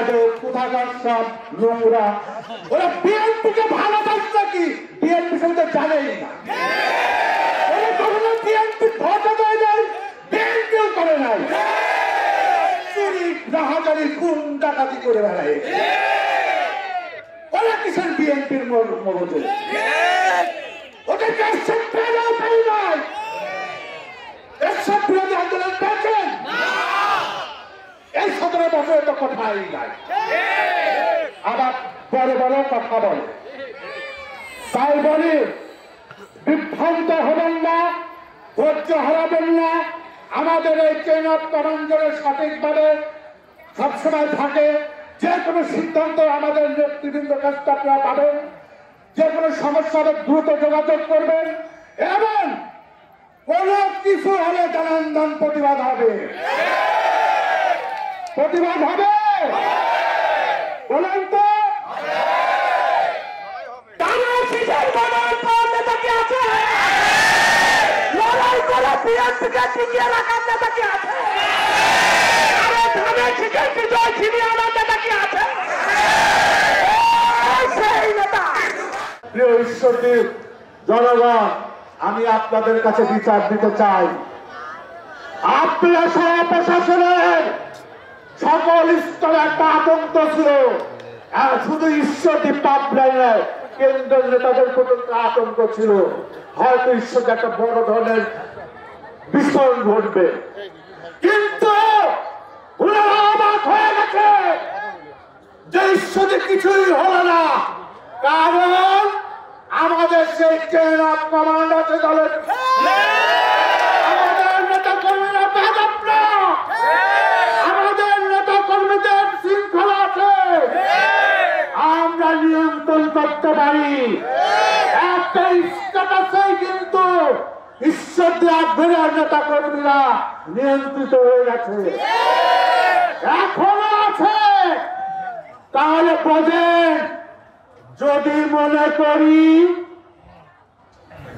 বেয়াদব কোথাকার সব নোংরা। ওরা বিএনপিকে ভালোবাসছে কি বিএনপি সঙ্গে জানেই না। ওরা কখনো বিএনপি ভোটও দেয় নাই, বিএনপিও করে নাই। চুরি রাহাজারি খুন ডাকাতি করে বেড়ায়। ওরা কিসের বিএনপির মগজে? ওদেরকে এসব পেলেও পাই নাই। এসব বিরোধী আন্দোলন পেয়েছেন এই 17 বছরে তো কথাই নাই। আবার বড় বড় কথা বলে। তাই বলি বিভ্রান্ত হবেন না, ধৈর্য হারাবেন না। আমাদের এই চেইন অফ কমান্ডারে সঠিকভাবে সবসময় থাকে। যে কোনো সিদ্ধান্ত আমাদের নেতৃবৃন্দের কাছ থেকে আপনারা পাবেন। যে কোনো সমস্যা দ্রুত যোগাযোগ করবেন এবং কোন কিছু হলে জানান প্রতিবাদ হবে। প্রতিবাদ হবে বলেন তো। লড়াই করে বিএনপিকে টিকিয়ে রাখার নেতা কি আছে? প্রিয় ঈশ্বরদী জনগণ, আমি আপনাদের কাছে বিচার দিতে চাই। আপনারা সারা প্রশাসনের সকল স্তরে একটা আতঙ্ক ছিল। শুধু ঈশ্বরদী পাবলাইনে কেন্দ্রের নেতাদের পর্যন্ত আতঙ্ক ছিল, হয়তো ঈশ্বরদী একটা বড় ধরনের বিস্ফোরণ ঘটবে। কিন্তু ওনারা অবাক হয়ে গেছে যে ঈশ্বরদী কিছুই হলো না। কারণ আমাদের সেই চেইন অফ কমান্ড আছে দলের। আমাদের নেতা কর্মীরা বেদব না, আমাদের নেতা কর্মীদের শৃঙ্খলা আছে, আমরা নিয়ন্ত্রণ করতে পারি। একটা স্ট্যাটাসে কিন্তু ঈশ্বরদী আগ্রহের নেতা কর্মীরা নিয়ন্ত্রিত হয়ে গেছে, এখনো আছে। তাহলে বোঝেন, যদি মনে করি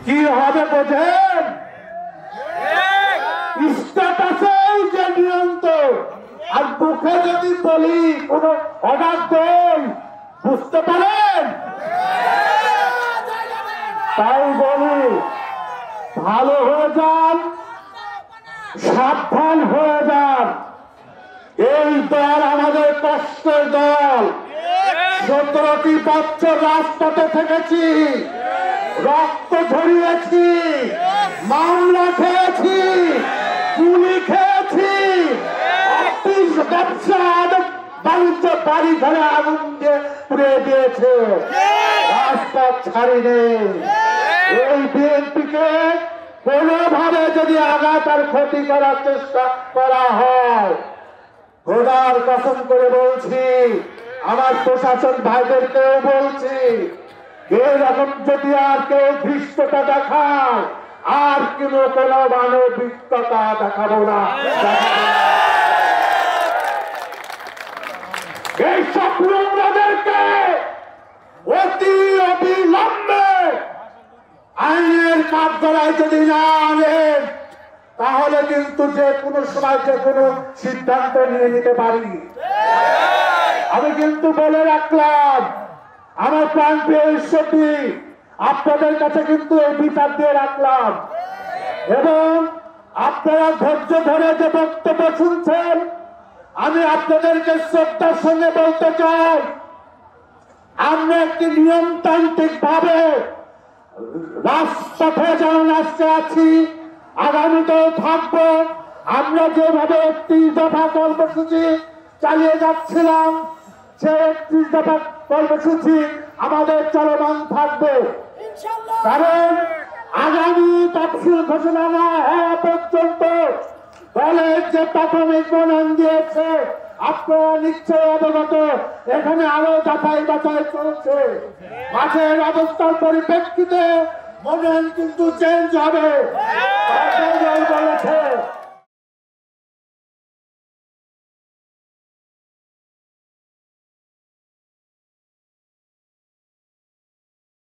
কি হবে বোঝেন, স্ট্যাটাসেই যে নিয়ন্ত্রণ আর মুখে যদি বলি কোন অর্ডার দেই, বুঝতে পারেন? তাই বলি ভালো হয়ে যান, সাবধান হয়ে যান। এই দল আমাদের কষ্টের দল। 17টি বছর রাজপথে থেকেছি, রক্ত ঝরিয়েছি, মামলা খেয়েছি, গুলি খেয়েছি, অফিস ব্যবসা বাণিজ্য বাড়ি ঘরে আগুন দিয়ে পুড়ে দিয়েছে, রাজপথ ছাড়িনি। এই বিএনপিকে কোনোভাবে যদি আঘাত আর ক্ষতি করার চেষ্টা করা হয়, খোদার কসম করে বলছি, আমার প্রশাসন ভাইদেরকেও বলছি, এরকম যদি আর কেউ ধৃষ্টতা দেখায়, আর কোনো মানবিকতা দেখাবো না। এইসব নোংরাদেরকে অতি অবিলম্বে আইনের কাঠগড়ায় যদি না আনেন, তাহলে কিন্তু যে কোনো সময় যে কোনো সিদ্ধান্ত নিয়ে নিতে পারি। আমি কিন্তু বলে রাখলাম, আমার প্রাণপ্রিয় ঈশ্বরদী, আপনাদের কাছে কিন্তু এই বিচার দিয়ে রাখলাম। এবং আপনারা ধৈর্য ধরে যে বক্তব্য শুনছেন, আমি আপনাদেরকে শ্রদ্ধার সঙ্গে বলতে চাই, আমরা একটি নিয়মতান্ত্রিক ভাবে রাজপথে যেমন আজকে আছি, আগামীতেও থাকবো। আমরা যেভাবে 31 দফা কর্মসূচি চালিয়ে যাচ্ছিলাম, সে 31 দফা কর্মসূচি আমাদের চলমান থাকবে। কারণ আগামী তফসিল ঘোষণা না হওয়া পর্যন্ত দলের যে প্রাথমিক মনোনয়ন দিয়েছে, আপনারা নিশ্চয় অবগত, এখানে আরো যাচাই বাছাই চলছে। মাঠের অবস্থার পরিপ্রেক্ষিতে মনোনয়ন কিন্তু চেঞ্জ হবে বলেছে।